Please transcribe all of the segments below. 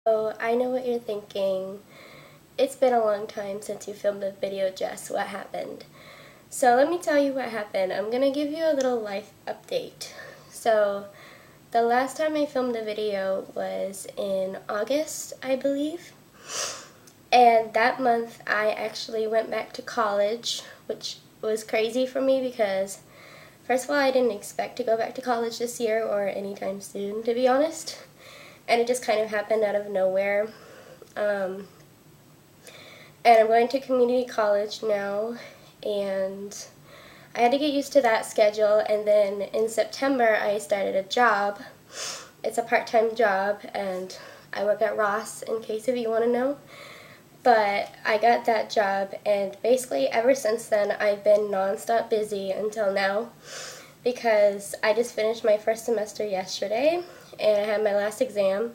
So I know what you're thinking. It's been a long time since you filmed a video, Jess. What happened? So let me tell you what happened. I'm gonna give you a little life update. So the last time I filmed a video was in August, I believe. And that month I actually went back to college, which was crazy for me because first of all, I didn't expect to go back to college this year or anytime soon, to be honest. And it just kind of happened out of nowhere. Um, and I'm going to community college now, and I had to get used to that schedule. And then in September, I started a job. It's a part-time job, and I work at Ross, in case if you want to know. But I got that job, and basically ever since then, I've been nonstop busy until now because I just finished my first semester yesterday, and I had my last exam,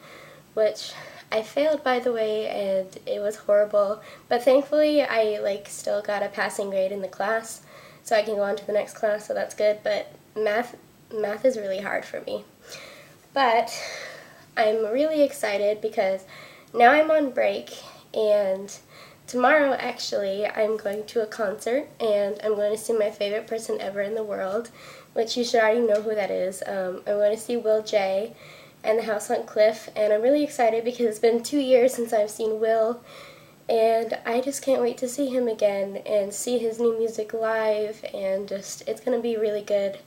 which I failed, by the way, and it was horrible. But thankfully, I still got a passing grade in the class, so I can go on to the next class. So that's good. But math is really hard for me. But I'm really excited because now I'm on break, and tomorrow actually I'm going to a concert, and I'm going to see my favorite person ever in the world, which you should already know who that is. I'm going to see Will J and the House on Cliff, and I'm really excited because it's been 2 years since I've seen Will, and I just can't wait to see him again and see his new music live, and just it's going to be really good.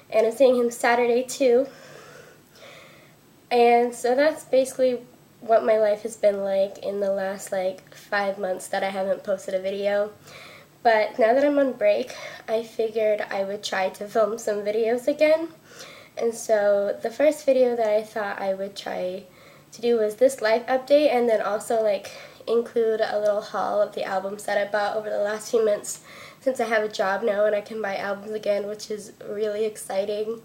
And I'm seeing him Saturday too. And so that's basically what my life has been like in the last 5 months that I haven't posted a video. But now that I'm on break, I figured I would try to film some videos again. And so the first video that I thought I would try to do was this life update, and then also include a little haul of the albums that I bought over the last few months, since I have a job now and I can buy albums again, which is really exciting.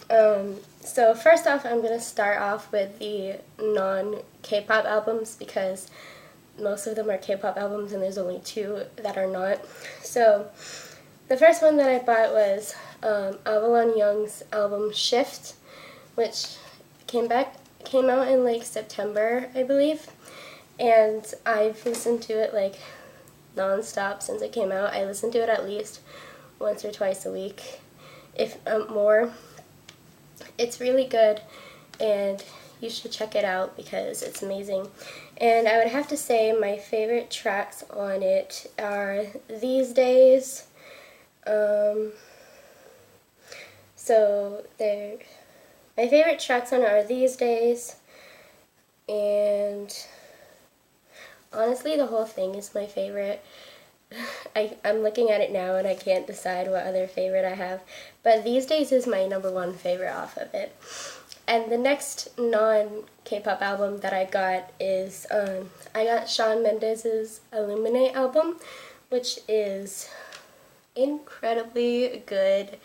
So first off, I'm going to start off with the non-K-pop albums because most of them are K-pop albums and there's only 2 that are not. So the first one that I bought was Avalon Young's album Shift, which came out in September, I believe. And I've listened to it non-stop since it came out. I listen to it at least once or twice a week, if more. It's really good, and you should check it out because it's amazing. And I would have to say my favorite tracks on it are These Days. My favorite tracks on it are These Days, and honestly the whole thing is my favorite. I'm looking at it now and I can't decide what other favorite I have, but These Days is my number 1 favorite off of it. And the next non-K-pop album that I got is I got Shawn Mendes' Illuminate album, which is incredibly good.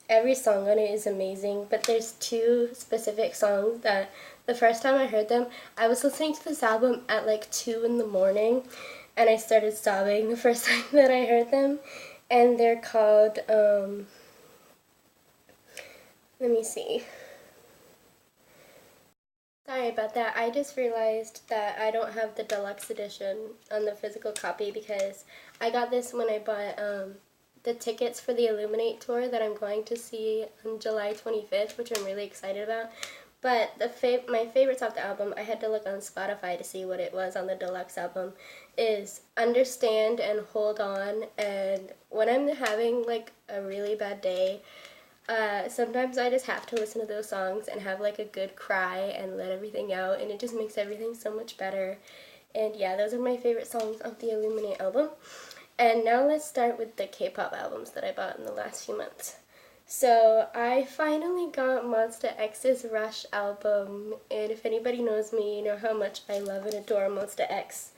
Every song on it is amazing, but there's 2 specific songs that the first time I heard them, I was listening to this album at 2 in the morning, and I started sobbing the first time that I heard them. And they're called, let me see. Sorry about that. I just realized that I don't have the deluxe edition on the physical copy because I got this when I bought the tickets for the Illuminate tour that I'm going to see on July 25th, which I'm really excited about. But my favorites off the album, I had to look on Spotify to see what it was on the deluxe album, is Understand and Hold On. And when I'm having a really bad day, sometimes I just have to listen to those songs and have a good cry and let everything out, and it just makes everything so much better. And yeah, those are my favorite songs of the Illuminate album. And now let's start with the K-pop albums that I bought in the last few months. So I finally got Monsta X's Rush album, and if anybody knows me, you know how much I love and adore Monsta X.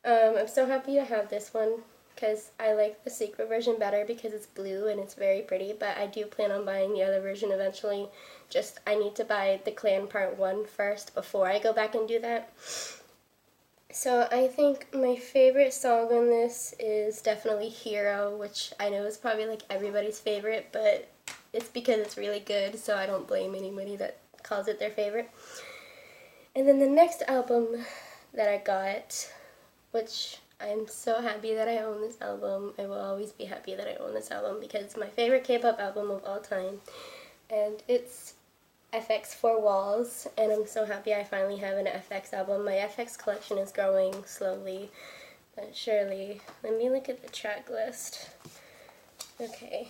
I'm so happy to have this one because I like the secret version better because it's blue and it's very pretty, but I do plan on buying the other version eventually. Just I need to buy the Clan Part 1 first before I go back and do that. So I think my favorite song on this is definitely Hero, which I know is probably everybody's favorite, but it's because it's really good, so I don't blame anybody that calls it their favorite. And then the next album that I got, which I'm so happy that I own this album. I will always be happy that I own this album because it's my favorite K-pop album of all time. And it's FX 4 Walls, and I'm so happy I finally have an FX album. My FX collection is growing slowly but surely. Let me look at the track list. Okay,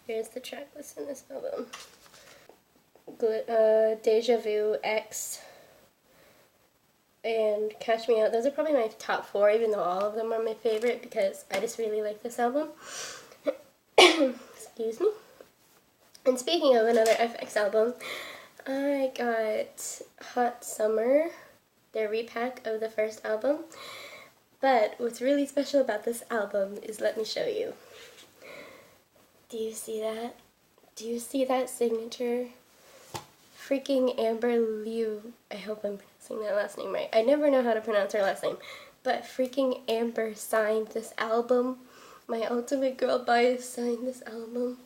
here's the track list in this album. Deja Vu, X, and Catch Me Out. Those are probably my top 4, even though all of them are my favorite because I just really like this album. Excuse me. And speaking of another FX album, I got Hot Summer, their repack of the first album. But what's really special about this album is, let me show you. Do you see that? Do you see that signature? Freaking Amber Liu. I hope I'm pronouncing that last name right. I never know how to pronounce her last name. But freaking Amber signed this album. My Ultimate Girl Bias signed this album.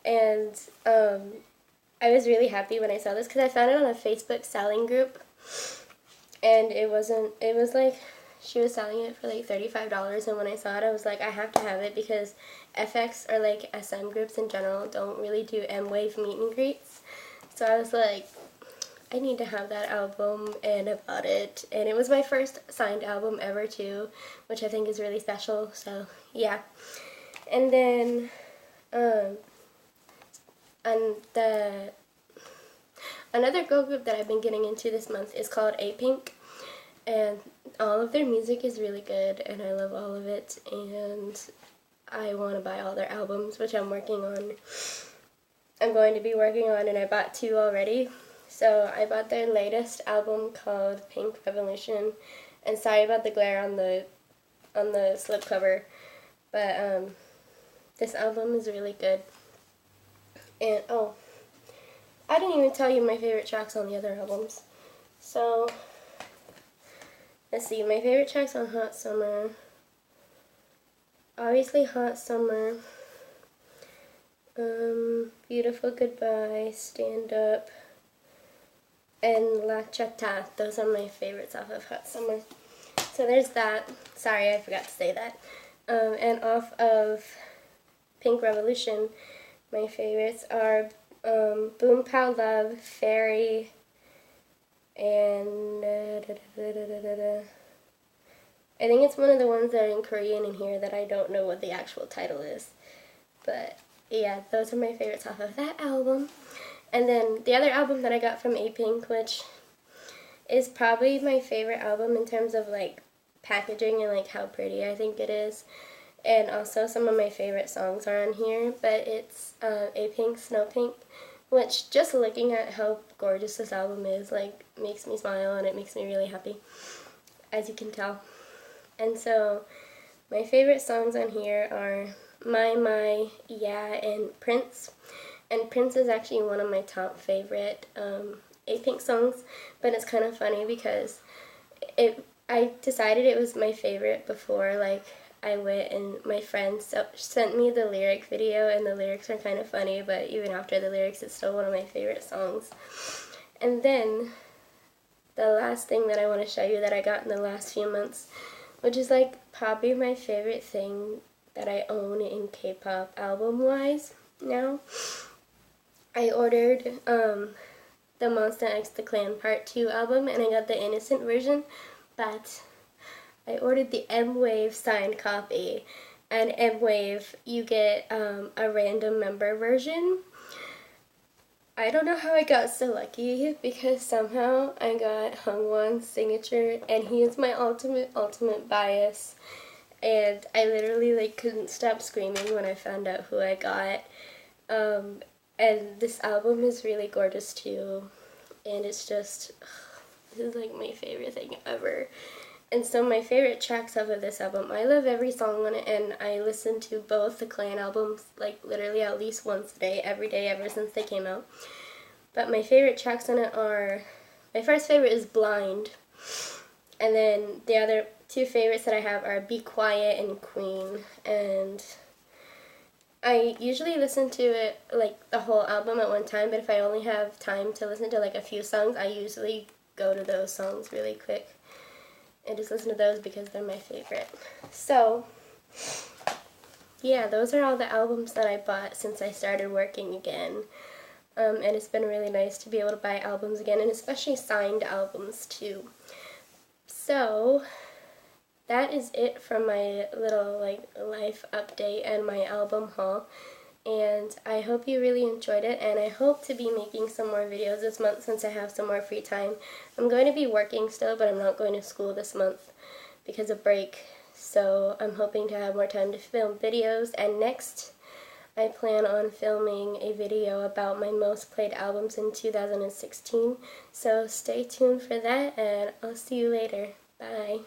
And I was really happy when I saw this because I found it on a Facebook selling group. And it was like, she was selling it for like $35, and when I saw it, I was like, I have to have it because FX or like SM groups in general don't really do M-Wave meet and greets. So I was like, I need to have that album, and I bought it. And it was my first signed album ever too, which I think is really special, so yeah. And then, another girl group that I've been getting into this month is called A-Pink. And all of their music is really good, and I love all of it, and I want to buy all their albums, which I'm working on. I'm going to be working on, and I bought 2 already. So I bought their latest album called Pink Revolution, and sorry about the glare on the slipcover, but this album is really good. And oh, I didn't even tell you my favorite tracks on the other albums. So let's see, my favorite tracks on Hot Summer. Obviously Hot Summer. Beautiful Goodbye, Stand Up, and La Chata. Those are my favorites off of Hot Summer. So there's that. Sorry, I forgot to say that. And off of Pink Revolution, my favorites are Boom Pow Love, Fairy, and I think it's one of the ones that are in Korean in here that I don't know what the actual title is. But yeah, those are my favorites off of that album. And then the other album that I got from A-Pink, which is probably my favorite album in terms of like packaging and like how pretty I think it is. And also some of my favorite songs are on here, but it's A-Pink, Snow Pink, which just looking at how gorgeous this album is like makes me smile, and it makes me really happy, as you can tell. And so my favorite songs on here are My, Yeah, and Prince. And Prince is actually one of my top favorite A-Pink songs, but it's kind of funny because I decided it was my favorite before like I went and my friends sent me the lyric video, and the lyrics are kind of funny, but even after the lyrics, it's still one of my favorite songs. And then the last thing that I want to show you that I got in the last few months, which is like probably my favorite thing that I own in K-pop album-wise now. I ordered the Monsta X The Clan Part 2 album, and I got the Innocent version, but I ordered the M-Wave signed copy, and M-Wave, you get a random member version. I don't know how I got so lucky, because somehow I got Hungwon's signature, and he is my ultimate bias, and I literally like couldn't stop screaming when I found out who I got. And this album is really gorgeous too, and it's just, this is like my favorite thing ever. And so my favorite tracks off of this album, I love every song on it, and I listen to both the Clan albums like literally at least once a day, every day ever since they came out. But my favorite tracks on it are, my first favorite is Blind, and then the other 2 favorites that I have are Be Quiet and Queen. And I usually listen to it like the whole album at one time, but if I only have time to listen to like a few songs, I usually go to those songs really quick and just listen to those because they're my favorite. So, yeah, those are all the albums that I bought since I started working again. And it's been really nice to be able to buy albums again, and especially signed albums too. So, that is it for my little life update and my album haul. And I hope you really enjoyed it, and I hope to be making some more videos this month since I have some more free time. I'm going to be working still, but I'm not going to school this month because of break. So I'm hoping to have more time to film videos, and next I plan on filming a video about my most played albums in 2016. So stay tuned for that, and I'll see you later. Bye.